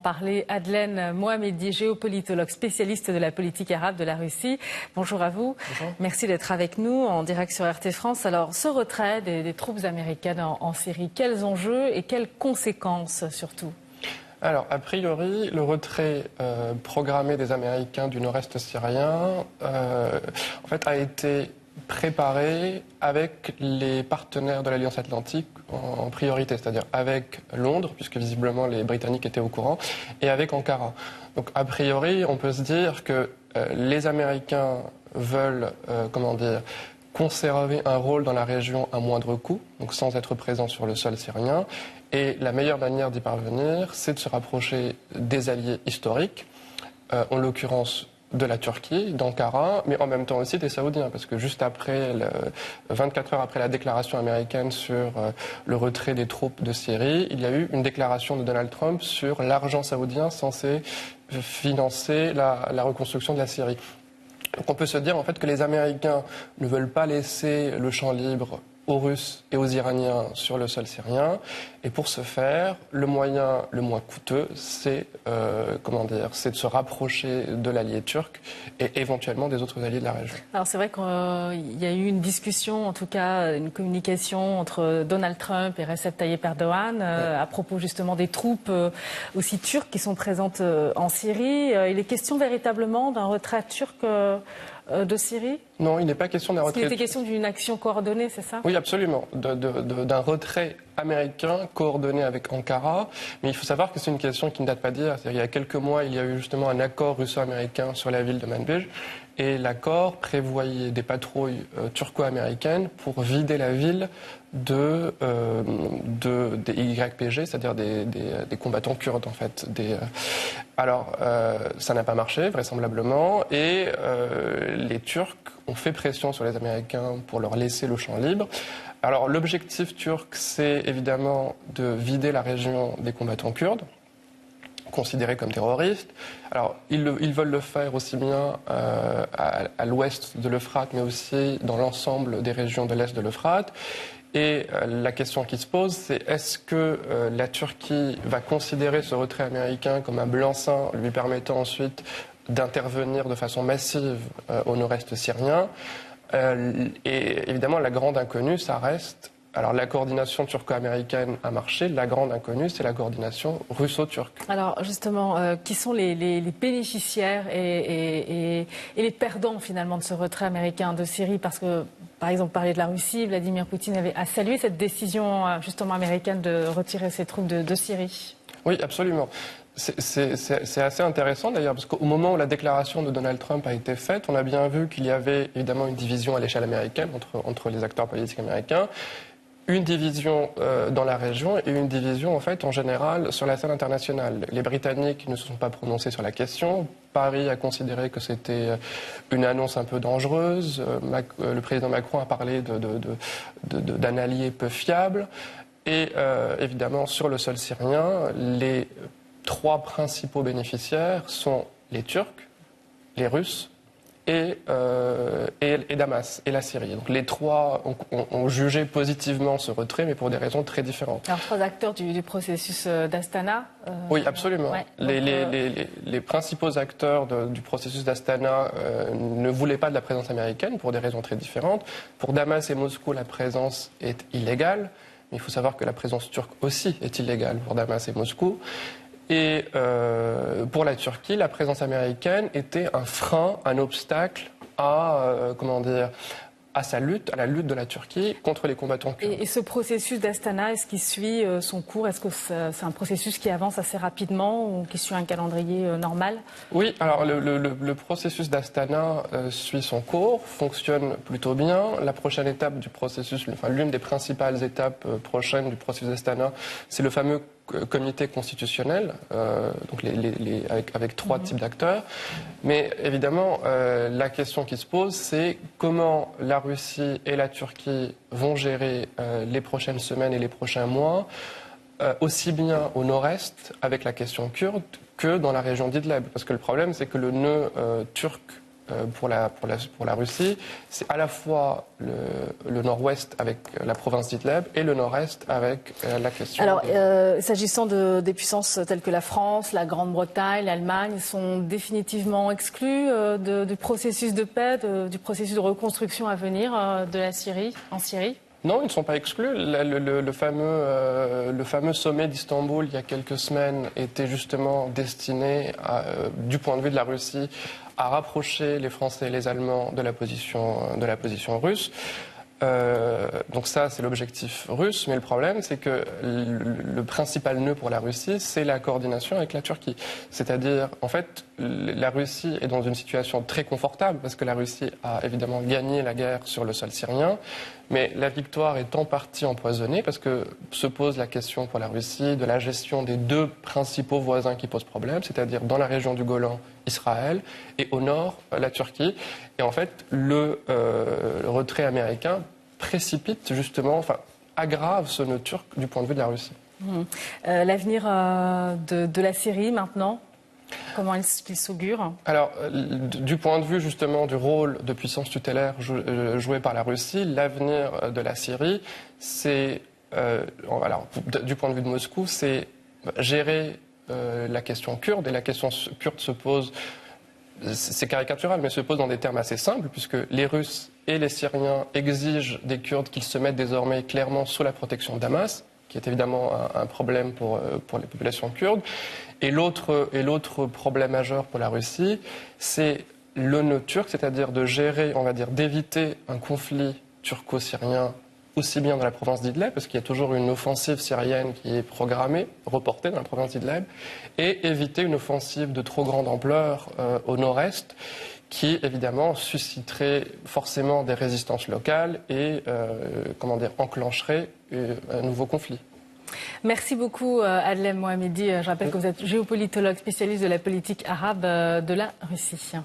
Parler Adlène Mohamedi, géopolitologue spécialiste de la politique arabe de la Russie. Bonjour à vous. Bonjour. Merci d'être avec nous en direct sur RT France. Alors, ce retrait des troupes américaines en Syrie, quels enjeux et quelles conséquences surtout? Alors, a priori, le retrait programmé des Américains du nord-est syrien en fait, a été préparé avec les partenaires de l'Alliance Atlantique en priorité, c'est-à-dire avec Londres, puisque visiblement les Britanniques étaient au courant, et avec Ankara. Donc, a priori, on peut se dire que les Américains veulent, conserver un rôle dans la région à moindre coût, donc sans être présents sur le sol syrien. Et la meilleure manière d'y parvenir, c'est de se rapprocher des alliés historiques, en l'occurrence de la Turquie, d'Ankara, mais en même temps aussi des Saoudiens, parce que juste après, 24 heures après la déclaration américaine sur le retrait des troupes de Syrie, il y a eu une déclaration de Donald Trump sur l'argent saoudien censé financer la reconstruction de la Syrie. Donc on peut se dire en fait que les Américains ne veulent pas laisser le champ libre aux Russes et aux Iraniens sur le sol syrien. Et pour ce faire, le moyen le moins coûteux, c'est c'est de se rapprocher de l'allié turc et éventuellement des autres alliés de la région. Alors c'est vrai qu'il y a eu une discussion, en tout cas une communication entre Donald Trump et Recep Tayyip Erdogan à propos justement des troupes aussi turques qui sont présentes en Syrie. Il est question véritablement d'un retrait turc de Syrie? Non, il n'est pas question d'un retrait. Il était question d'une action coordonnée, c'est ça? Oui, absolument, d'un retrait américain coordonné avec Ankara. Mais il faut savoir que c'est une question qui ne date pas d'hier. Il y a quelques mois, il y a eu justement un accord russo-américain sur la ville de Manbij. Et l'accord prévoyait des patrouilles turco-américaines pour vider la ville des YPG, c'est-à-dire des combattants kurdes en fait. Alors, ça n'a pas marché vraisemblablement, et les Turcs ont fait pression sur les Américains pour leur laisser le champ libre. Alors, l'objectif turc, c'est évidemment de vider la région des combattants kurdes, considérés comme terroristes. Alors, ils veulent le faire aussi bien à l'ouest de l'Euphrate, mais aussi dans l'ensemble des régions de l'est de l'Euphrate. Et la question qui se pose, c'est est-ce que la Turquie va considérer ce retrait américain comme un blanc-seing lui permettant ensuite d'intervenir de façon massive au nord-est syrien? Et évidemment, la grande inconnue, ça reste... Alors la coordination turco-américaine a marché, la grande inconnue, c'est la coordination russo-turque. Alors justement, qui sont les bénéficiaires et les perdants finalement de ce retrait américain de Syrie? Parce que, par exemple, parler de la Russie, Vladimir Poutine a salué cette décision justement américaine de retirer ses troupes de Syrie. Oui, absolument. C'est assez intéressant d'ailleurs, parce qu'au moment où la déclaration de Donald Trump a été faite, on a bien vu qu'il y avait évidemment une division à l'échelle américaine entre les acteurs politiques américains, une division dans la région et une division en fait en général sur la scène internationale. Les Britanniques ne se sont pas prononcés sur la question. Paris a considéré que c'était une annonce un peu dangereuse. Le président Macron a parlé d'un allié peu fiable. Et évidemment, sur le sol syrien, les trois principaux bénéficiaires sont les Turcs, les Russes et Damas et la Syrie. Donc les trois ont jugé positivement ce retrait, mais pour des raisons très différentes. Alors trois acteurs du processus d'Astana. Oui, absolument. Ouais, les principaux acteurs du processus d'Astana ne voulaient pas de la présence américaine pour des raisons très différentes. Pour Damas et Moscou, la présence est illégale. Mais il faut savoir que la présence turque aussi est illégale pour Damas et Moscou. Et pour la Turquie, la présence américaine était un frein, un obstacle à sa lutte, à la lutte de la Turquie contre les combattants kurdes. Et ce processus d'Astana, est-ce qu'il suit son cours? Est-ce que c'est un processus qui avance assez rapidement ou qui suit un calendrier normal? Oui, alors le processus d'Astana suit son cours, fonctionne plutôt bien. La prochaine étape du processus, l'une des principales étapes prochaines du processus d'Astana, c'est le fameux comité constitutionnel, donc avec trois types d'acteurs. Mais évidemment, la question qui se pose, c'est comment la Russie et la Turquie vont gérer les prochaines semaines et les prochains mois, aussi bien au nord-est avec la question kurde que dans la région d'Idlib. Parce que le problème, c'est que le nœud turc pour la Russie, c'est à la fois le nord-ouest avec la province d'Idlib et le nord-est avec la question. Alors, s'agissant des puissances telles que la France, la Grande-Bretagne, l'Allemagne, sont définitivement exclues du processus de paix, du processus de reconstruction à venir de la Syrie, en Syrie? Non, ils ne sont pas exclus. Le fameux sommet d'Istanbul, il y a quelques semaines, était justement destiné, du point de vue de la Russie, à rapprocher les Français et les Allemands de la position russe. Donc ça, c'est l'objectif russe, mais le problème, c'est que le principal nœud pour la Russie, c'est la coordination avec la Turquie. C'est-à-dire, en fait, la Russie est dans une situation très confortable, parce que la Russie a évidemment gagné la guerre sur le sol syrien, mais la victoire est en partie empoisonnée, parce que se pose la question pour la Russie de la gestion des deux principaux voisins qui posent problème, c'est-à-dire dans la région du Golan, Israël, et au nord, la Turquie. Et en fait, le retrait américain précipite justement, aggrave ce nœud turc du point de vue de la Russie. L'avenir de la Syrie maintenant, comment est-ce qu'il s'augure? Alors, du point de vue justement du rôle de puissance tutélaire joué par la Russie, l'avenir de la Syrie, c'est, du point de vue de Moscou, c'est gérer la question kurde, et la question kurde se pose, c'est caricatural, mais se pose dans des termes assez simples, puisque les Russes et les Syriens exigent des Kurdes qu'ils se mettent désormais clairement sous la protection de Damas, qui est évidemment un problème pour les populations kurdes. Et l'autre problème majeur pour la Russie, c'est le nœud turc, c'est-à-dire de gérer, on va dire, d'éviter un conflit turco-syrien aussi bien dans la province d'Idlib, parce qu'il y a toujours une offensive syrienne qui est programmée, reportée dans la province d'Idlib, et éviter une offensive de trop grande ampleur au nord-est, qui évidemment susciterait forcément des résistances locales et enclencherait un nouveau conflit. Merci beaucoup Adlem Mohamedi. Je rappelle que vous êtes géopolitologue spécialiste de la politique arabe de la Russie.